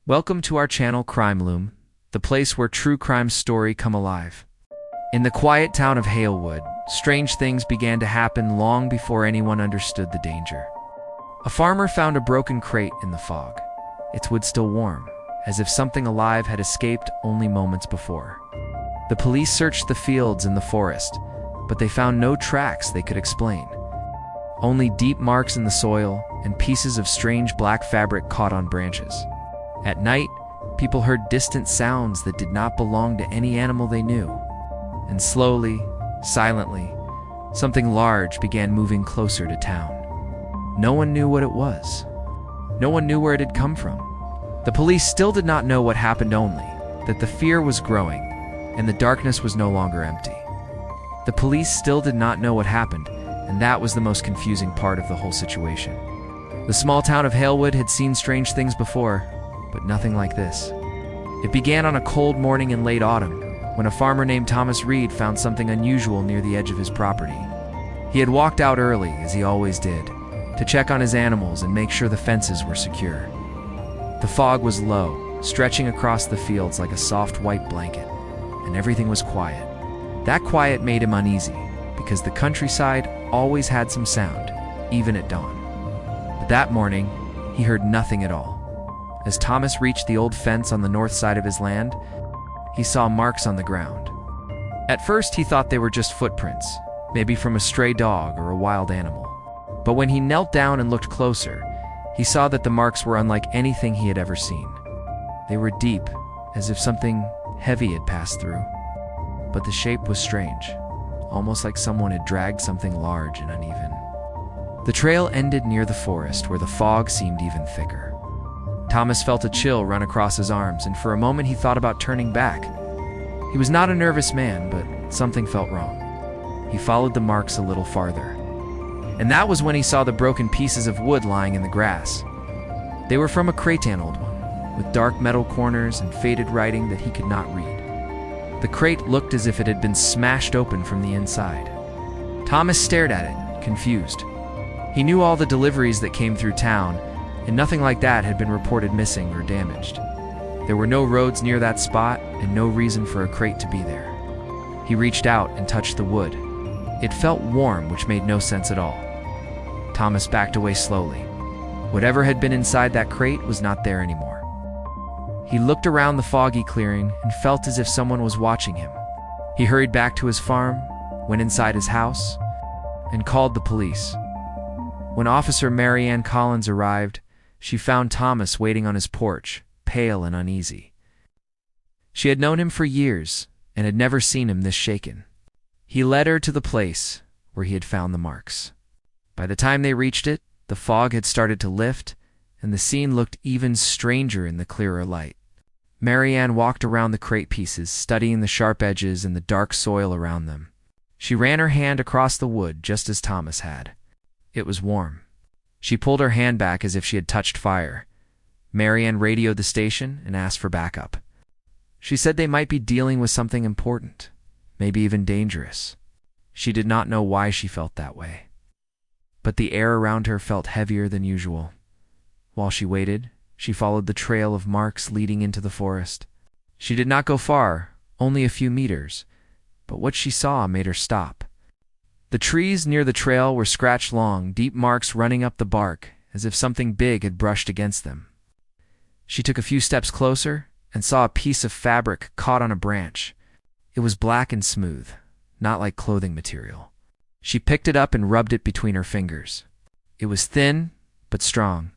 Welcome to our channel Crime Loom, the place where true crime stories come alive. In the quiet town of Halewood, strange things began to happen long before anyone understood the danger. A farmer found a broken crate in the fog, its wood still warm, as if something alive had escaped only moments before. The police searched the fields and the forest, but they found no tracks they could explain. Only deep marks in the soil and pieces of strange black fabric caught on branches. At night, people heard distant sounds that did not belong to any animal they knew. And slowly, silently, something large began moving closer to town. No one knew what it was. No one knew where it had come from. The police still did not know what happened, only that the fear was growing and the darkness was no longer empty. The police still did not know what happened, and that was the most confusing part of the whole situation. The small town of Halewood had seen strange things before, but nothing like this. It began on a cold morning in late autumn, when a farmer named Thomas Reed found something unusual near the edge of his property. He had walked out early, as he always did, to check on his animals and make sure the fences were secure. The fog was low, stretching across the fields like a soft white blanket, and everything was quiet. That quiet made him uneasy, because the countryside always had some sound, even at dawn. But that morning, he heard nothing at all. As Thomas reached the old fence on the north side of his land, he saw marks on the ground. At first, he thought they were just footprints, maybe from a stray dog or a wild animal. But when he knelt down and looked closer, he saw that the marks were unlike anything he had ever seen. They were deep, as if something heavy had passed through. But the shape was strange, almost like someone had dragged something large and uneven. The trail ended near the forest, where the fog seemed even thicker. Thomas felt a chill run across his arms, and for a moment he thought about turning back. He was not a nervous man, but something felt wrong. He followed the marks a little farther. And that was when he saw the broken pieces of wood lying in the grass. They were from a crate, an old one, with dark metal corners and faded writing that he could not read. The crate looked as if it had been smashed open from the inside. Thomas stared at it, confused. He knew all the deliveries that came through town, and nothing like that had been reported missing or damaged. There were no roads near that spot and no reason for a crate to be there. He reached out and touched the wood. It felt warm, which made no sense at all. Thomas backed away slowly. Whatever had been inside that crate was not there anymore. He looked around the foggy clearing and felt as if someone was watching him. He hurried back to his farm, went inside his house, and called the police. When Officer Mary Ann Collins arrived, she found Thomas waiting on his porch, pale and uneasy. She had known him for years and had never seen him this shaken. He led her to the place where he had found the marks. By the time they reached it, the fog had started to lift, and the scene looked even stranger in the clearer light. Mary Ann walked around the crate pieces, studying the sharp edges and the dark soil around them. She ran her hand across the wood just as Thomas had. It was warm. She pulled her hand back as if she had touched fire. Mary Ann radioed the station and asked for backup. She said they might be dealing with something important, maybe even dangerous. She did not know why she felt that way. But the air around her felt heavier than usual. While she waited, she followed the trail of marks leading into the forest. She did not go far, only a few meters, but what she saw made her stop. The trees near the trail were scratched long, deep marks running up the bark, as if something big had brushed against them. She took a few steps closer and saw a piece of fabric caught on a branch. It was black and smooth, not like clothing material. She picked it up and rubbed it between her fingers. It was thin, but strong,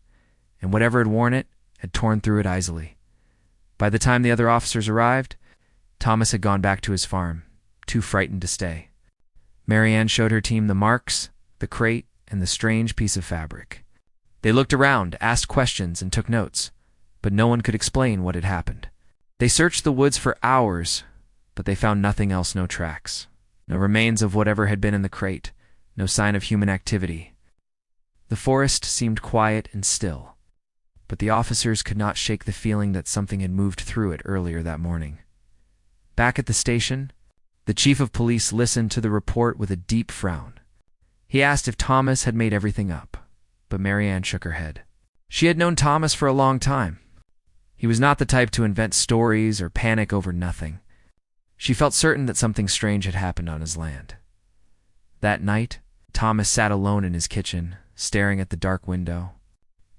and whatever had worn it had torn through it easily. By the time the other officers arrived, Thomas had gone back to his farm, too frightened to stay. Mary Ann showed her team the marks, the crate, and the strange piece of fabric. They looked around, asked questions, and took notes, but no one could explain what had happened. They searched the woods for hours, but they found nothing else, no tracks, no remains of whatever had been in the crate, no sign of human activity. The forest seemed quiet and still, but the officers could not shake the feeling that something had moved through it earlier that morning. Back at the station, the chief of police listened to the report with a deep frown. He asked if Thomas had made everything up, but Mary Ann shook her head. She had known Thomas for a long time. He was not the type to invent stories or panic over nothing. She felt certain that something strange had happened on his land. That night, Thomas sat alone in his kitchen, staring at the dark window.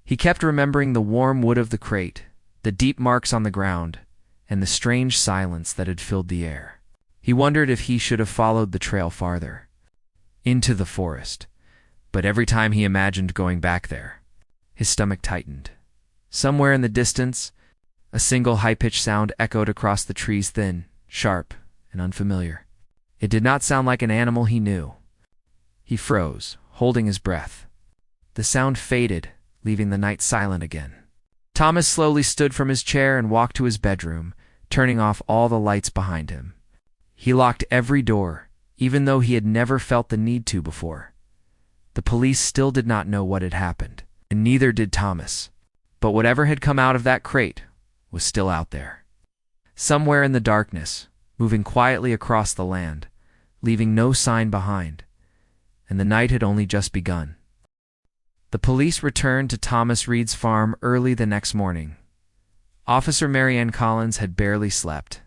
He kept remembering the warm wood of the crate, the deep marks on the ground, and the strange silence that had filled the air. He wondered if he should have followed the trail farther, into the forest, but every time he imagined going back there, his stomach tightened. Somewhere in the distance, a single high-pitched sound echoed across the trees, thin, sharp, and unfamiliar. It did not sound like an animal he knew. He froze, holding his breath. The sound faded, leaving the night silent again. Thomas slowly stood from his chair and walked to his bedroom, turning off all the lights behind him. He locked every door, even though he had never felt the need to before. The police still did not know what had happened, and neither did Thomas. But whatever had come out of that crate was still out there. Somewhere in the darkness, moving quietly across the land, leaving no sign behind. And the night had only just begun. The police returned to Thomas Reed's farm early the next morning. Officer Marianne Collins had barely slept.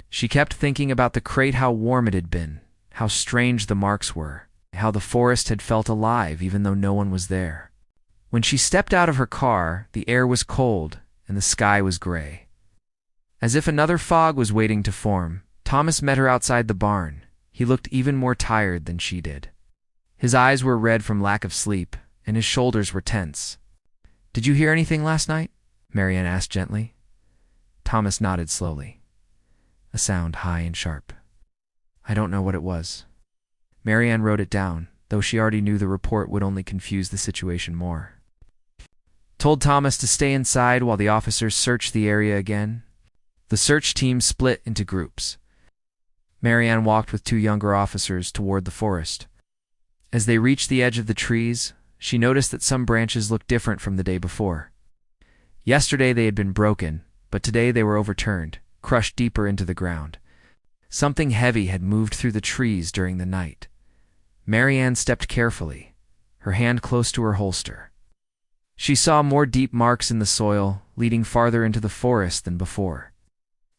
She kept thinking about the crate, how warm it had been, how strange the marks were, how the forest had felt alive even though no one was there. When she stepped out of her car, the air was cold and the sky was gray. As if another fog was waiting to form, Thomas met her outside the barn. He looked even more tired than she did. His eyes were red from lack of sleep, and his shoulders were tense. "Did you hear anything last night?" Marianne asked gently. Thomas nodded slowly. A sound high and sharp. "I don't know what it was." Marianne wrote it down, though she already knew the report would only confuse the situation more. Told Thomas to stay inside while the officers searched the area again. The search team split into groups. Marianne walked with two younger officers toward the forest. As they reached the edge of the trees, she noticed that some branches looked different from the day before. Yesterday they had been broken, but today they were overturned, crushed deeper into the ground. Something heavy had moved through the trees during the night. Marianne stepped carefully, her hand close to her holster. She saw more deep marks in the soil, leading farther into the forest than before.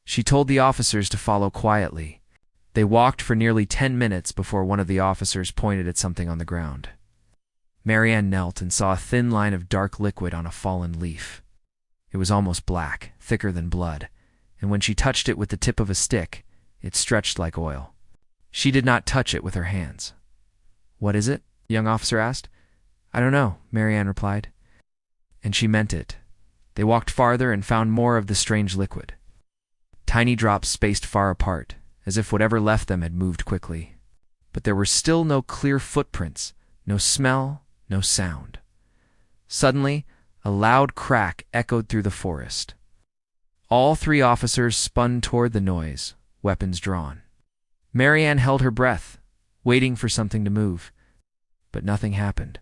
She told the officers to follow quietly. They walked for nearly 10 minutes before one of the officers pointed at something on the ground. Marianne knelt and saw a thin line of dark liquid on a fallen leaf. It was almost black, thicker than blood, and when she touched it with the tip of a stick, it stretched like oil. She did not touch it with her hands. "What is it?" the young officer asked. "I don't know," Marianne replied. And she meant it. They walked farther and found more of the strange liquid. Tiny drops spaced far apart, as if whatever left them had moved quickly. But there were still no clear footprints, no smell, no sound. Suddenly, a loud crack echoed through the forest. All three officers spun toward the noise, weapons drawn. Marianne held her breath, waiting for something to move. But nothing happened.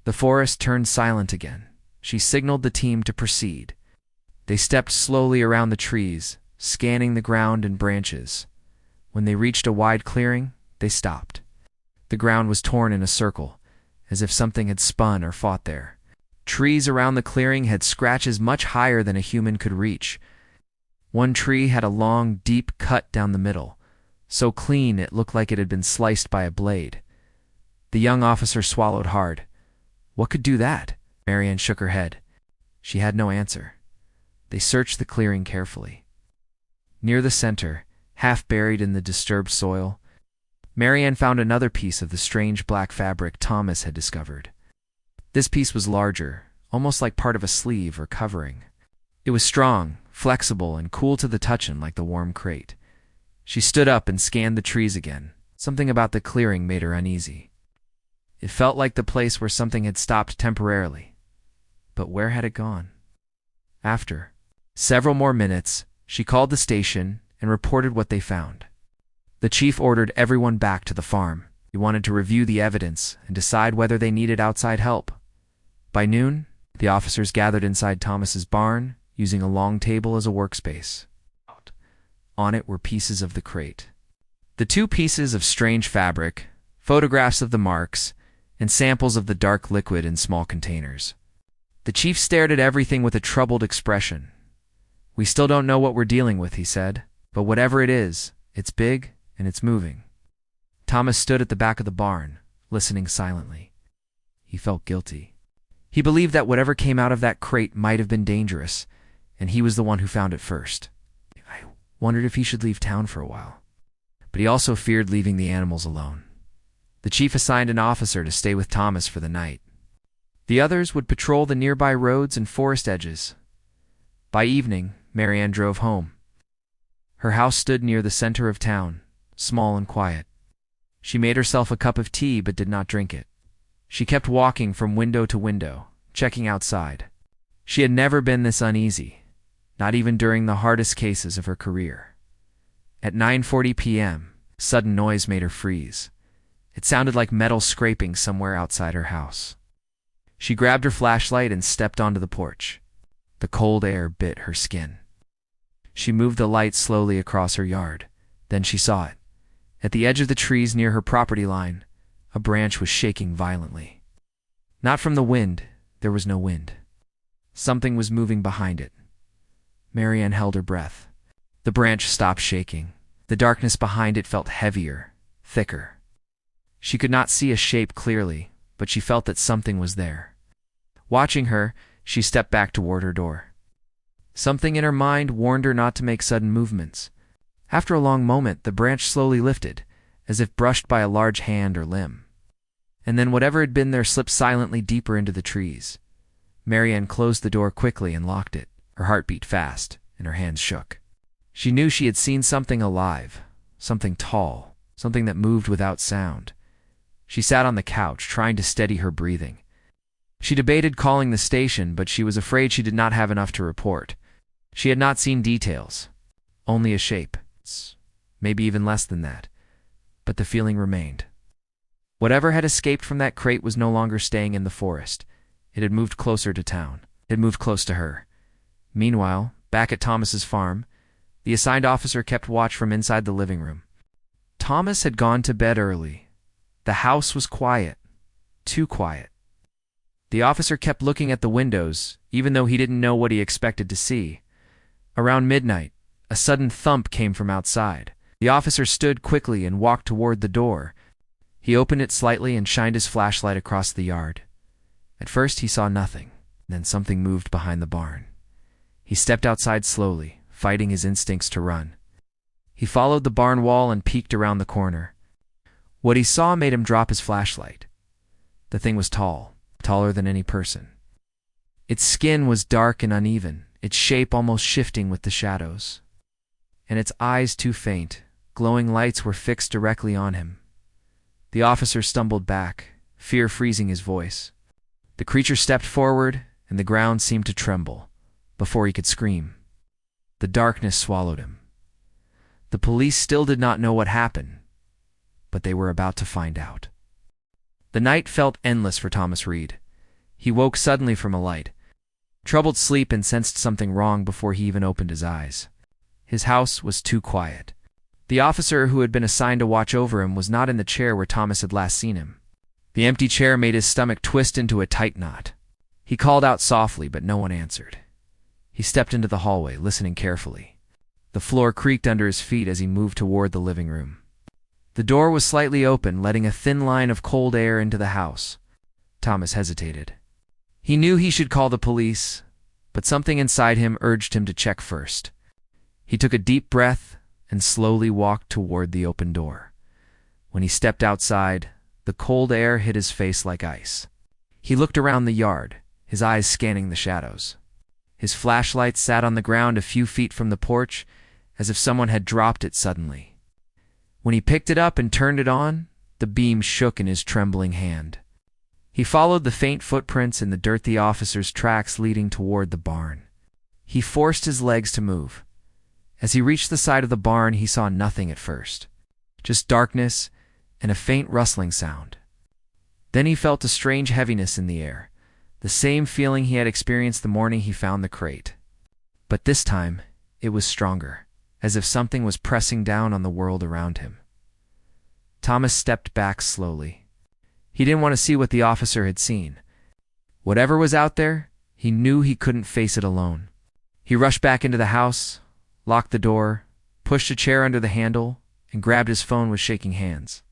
The forest turned silent again. She signaled the team to proceed. They stepped slowly around the trees, scanning the ground and branches. When they reached a wide clearing, they stopped. The ground was torn in a circle, as if something had spun or fought there. Trees around the clearing had scratches much higher than a human could reach. One tree had a long, deep cut down the middle, so clean it looked like it had been sliced by a blade. The young officer swallowed hard. What could do that? Marianne shook her head. She had no answer. They searched the clearing carefully. Near the center, half buried in the disturbed soil, Marianne found another piece of the strange black fabric Thomas had discovered. This piece was larger, almost like part of a sleeve or covering. It was strong, flexible, and cool to the touch, like the warm crate. She stood up and scanned the trees again. Something about the clearing made her uneasy. It felt like the place where something had stopped temporarily. But where had it gone? After several more minutes, she called the station and reported what they found. The chief ordered everyone back to the farm. He wanted to review the evidence and decide whether they needed outside help. By noon, the officers gathered inside Thomas's barn, using a long table as a workspace. On it were pieces of the crate. The two pieces of strange fabric, photographs of the marks, and samples of the dark liquid in small containers. The chief stared at everything with a troubled expression. "We still don't know what we're dealing with," he said, "but whatever it is, it's big and it's moving." Thomas stood at the back of the barn, listening silently. He felt guilty. He believed that whatever came out of that crate might have been dangerous, and he was the one who found it first. I wondered if he should leave town for a while. But he also feared leaving the animals alone. The chief assigned an officer to stay with Thomas for the night. The others would patrol the nearby roads and forest edges. By evening, Marianne drove home. Her house stood near the center of town, small and quiet. She made herself a cup of tea but did not drink it. She kept walking from window to window, checking outside. She had never been this uneasy, not even during the hardest cases of her career. At 9:40 p.m., a sudden noise made her freeze. It sounded like metal scraping somewhere outside her house. She grabbed her flashlight and stepped onto the porch. The cold air bit her skin. She moved the light slowly across her yard. Then she saw it. At the edge of the trees near her property line, a branch was shaking violently. Not from the wind, there was no wind. Something was moving behind it. Marianne held her breath. The branch stopped shaking. The darkness behind it felt heavier, thicker. She could not see a shape clearly, but she felt that something was there. Watching her, she stepped back toward her door. Something in her mind warned her not to make sudden movements. After a long moment, the branch slowly lifted, as if brushed by a large hand or limb. And then whatever had been there slipped silently deeper into the trees. Marianne closed the door quickly and locked it. Her heart beat fast, and her hands shook. She knew she had seen something alive, something tall, something that moved without sound. She sat on the couch, trying to steady her breathing. She debated calling the station, but she was afraid she did not have enough to report. She had not seen details, only a shape, maybe even less than that. But the feeling remained. Whatever had escaped from that crate was no longer staying in the forest. It had moved closer to town. It moved close to her. Meanwhile, back at Thomas's farm, the assigned officer kept watch from inside the living room. Thomas had gone to bed early. The house was quiet, too quiet. The officer kept looking at the windows, even though he didn't know what he expected to see. Around midnight, a sudden thump came from outside. The officer stood quickly and walked toward the door. He opened it slightly and shined his flashlight across the yard. At first he saw nothing, then something moved behind the barn. He stepped outside slowly, fighting his instincts to run. He followed the barn wall and peeked around the corner. What he saw made him drop his flashlight. The thing was tall, taller than any person. Its skin was dark and uneven, its shape almost shifting with the shadows. And its eyes too faint, glowing lights were fixed directly on him. The officer stumbled back, fear freezing his voice. The creature stepped forward, and the ground seemed to tremble, before he could scream. The darkness swallowed him. The police still did not know what happened, but they were about to find out. The night felt endless for Thomas Reed. He woke suddenly from a light, troubled sleep, and sensed something wrong before he even opened his eyes. His house was too quiet. The officer who had been assigned to watch over him was not in the chair where Thomas had last seen him. The empty chair made his stomach twist into a tight knot. He called out softly, but no one answered. He stepped into the hallway, listening carefully. The floor creaked under his feet as he moved toward the living room. The door was slightly open, letting a thin line of cold air into the house. Thomas hesitated. He knew he should call the police, but something inside him urged him to check first. He took a deep breath and slowly walked toward the open door. When he stepped outside, the cold air hit his face like ice. He looked around the yard, his eyes scanning the shadows. His flashlight sat on the ground a few feet from the porch, as if someone had dropped it suddenly. When he picked it up and turned it on, the beam shook in his trembling hand. He followed the faint footprints in the dirt, the officer's tracks leading toward the barn. He forced his legs to move. As he reached the side of the barn, he saw nothing at first, just darkness and a faint rustling sound. Then he felt a strange heaviness in the air, the same feeling he had experienced the morning he found the crate. But this time, it was stronger, as if something was pressing down on the world around him. Thomas stepped back slowly. He didn't want to see what the officer had seen. Whatever was out there, he knew he couldn't face it alone. He rushed back into the house, locked the door, pushed a chair under the handle, and grabbed his phone with shaking hands.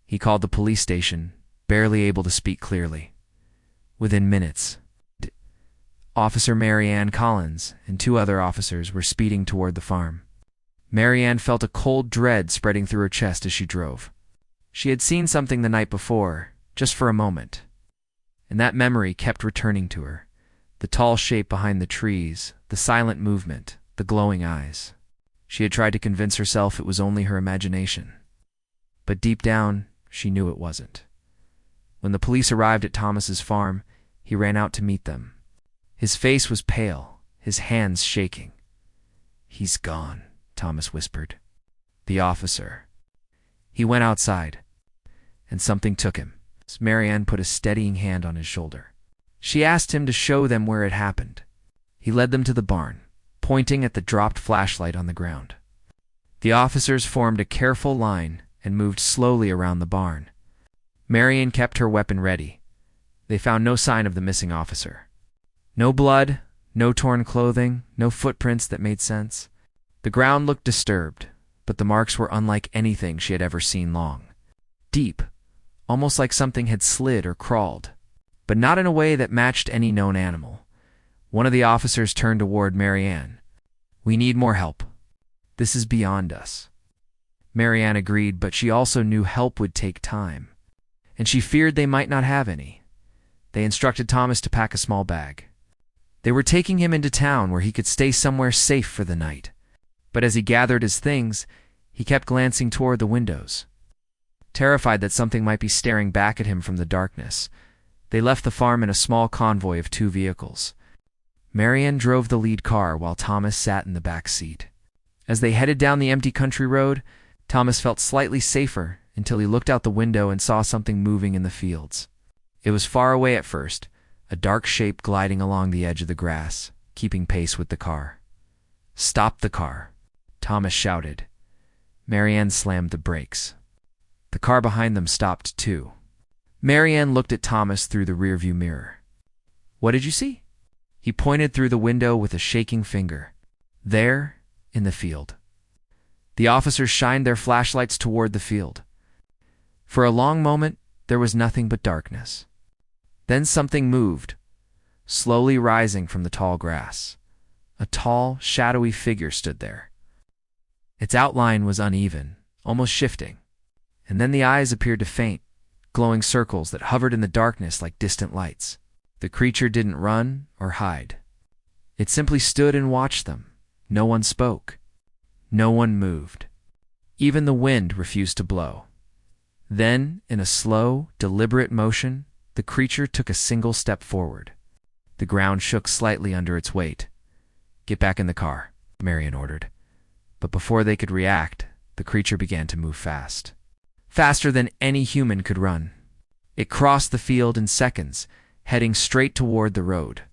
He called the police station, barely able to speak clearly. Within minutes, Officer Marianne Collins and two other officers were speeding toward the farm. Marianne felt a cold dread spreading through her chest as she drove. She had seen something the night before, just for a moment, and that memory kept returning to her. The tall shape behind the trees, the silent movement, the glowing eyes. She had tried to convince herself it was only her imagination. But deep down, she knew it wasn't. When the police arrived at Thomas's farm, he ran out to meet them. His face was pale, his hands shaking. "He's gone," Thomas whispered. "The officer." He went outside, and something took him. Marianne put a steadying hand on his shoulder. She asked him to show them where it happened. He led them to the barn, pointing at the dropped flashlight on the ground. The officers formed a careful line and moved slowly around the barn. Marianne kept her weapon ready. They found no sign of the missing officer. No blood, no torn clothing, no footprints that made sense. The ground looked disturbed, but the marks were unlike anything she had ever seen. Long, deep, almost like something had slid or crawled, but not in a way that matched any known animal. One of the officers turned toward Marianne. "We need more help. This is beyond us." Marianne agreed, but she also knew help would take time, and she feared they might not have any. They instructed Thomas to pack a small bag. They were taking him into town where he could stay somewhere safe for the night. But as he gathered his things, he kept glancing toward the windows. Terrified that something might be staring back at him from the darkness, they left the farm in a small convoy of 2 vehicles. Marianne drove the lead car while Thomas sat in the back seat. As they headed down the empty country road, Thomas felt slightly safer until he looked out the window and saw something moving in the fields. It was far away at first, a dark shape gliding along the edge of the grass, keeping pace with the car. "Stop the car," Thomas shouted. Marianne slammed the brakes. The car behind them stopped too. Marianne looked at Thomas through the rearview mirror. "What did you see?" He pointed through the window with a shaking finger. "There, in the field." The officers shined their flashlights toward the field. For a long moment, there was nothing but darkness. Then something moved, slowly rising from the tall grass. A tall, shadowy figure stood there. Its outline was uneven, almost shifting, and then the eyes appeared to faint, glowing circles that hovered in the darkness like distant lights. The creature didn't run or hide. It simply stood and watched them. No one spoke. No one moved. Even the wind refused to blow. Then, in a slow, deliberate motion, the creature took a single step forward. The ground shook slightly under its weight. "Get back in the car," Marianne ordered. But before they could react, the creature began to move fast. Faster than any human could run. It crossed the field in seconds, heading straight toward the road.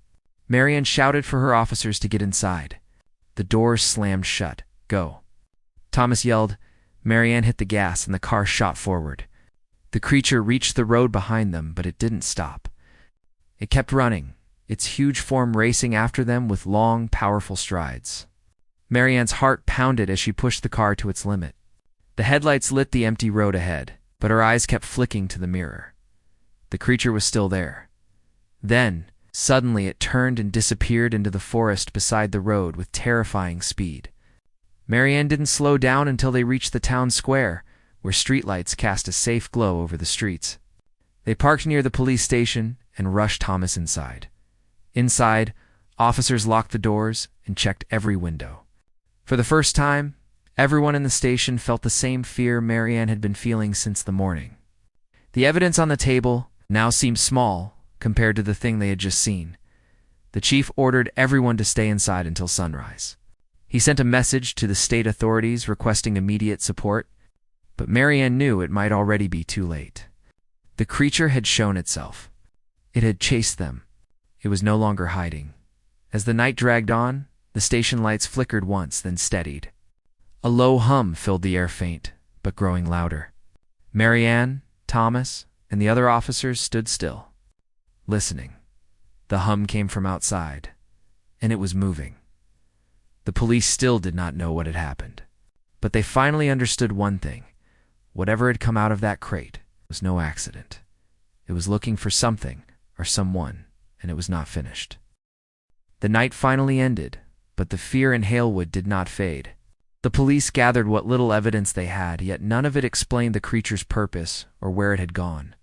Marianne shouted for her officers to get inside. The doors slammed shut. "Go." Thomas yelled. Marianne hit the gas and the car shot forward. The creature reached the road behind them, but it didn't stop. It kept running, its huge form racing after them with long, powerful strides. Marianne's heart pounded as she pushed the car to its limit. The headlights lit the empty road ahead, but her eyes kept flicking to the mirror. The creature was still there. Then, suddenly it turned and disappeared into the forest beside the road with terrifying speed. Marianne didn't slow down until they reached the town square, where streetlights cast a safe glow over the streets. They parked near the police station and rushed Thomas inside. Inside, officers locked the doors and checked every window. For the first time, everyone in the station felt the same fear Marianne had been feeling since the morning. The evidence on the table now seemed small compared to the thing they had just seen. The chief ordered everyone to stay inside until sunrise. He sent a message to the state authorities requesting immediate support, but Marianne knew it might already be too late. The creature had shown itself. It had chased them. It was no longer hiding. As the night dragged on, the station lights flickered once, then steadied. A low hum filled the air, faint, but growing louder. Marianne, Thomas, and the other officers stood still, listening. The hum came from outside, and it was moving. The police still did not know what had happened. But they finally understood one thing. Whatever had come out of that crate was no accident. It was looking for something or someone, and it was not finished. The night finally ended, but the fear in Halewood did not fade. The police gathered what little evidence they had, yet none of it explained the creature's purpose or where it had gone.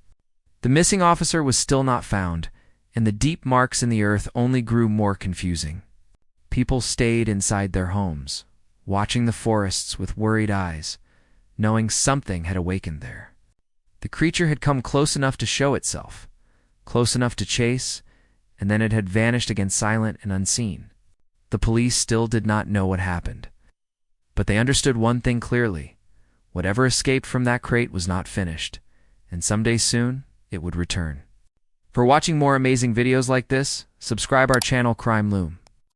The missing officer was still not found, and the deep marks in the earth only grew more confusing. People stayed inside their homes, watching the forests with worried eyes, knowing something had awakened there. The creature had come close enough to show itself, close enough to chase, and then it had vanished again silent and unseen. The police still did not know what happened. But they understood one thing clearly. Whatever escaped from that crate was not finished, and someday soon it would return. For watching more amazing videos like this, subscribe our channel Crime Loom.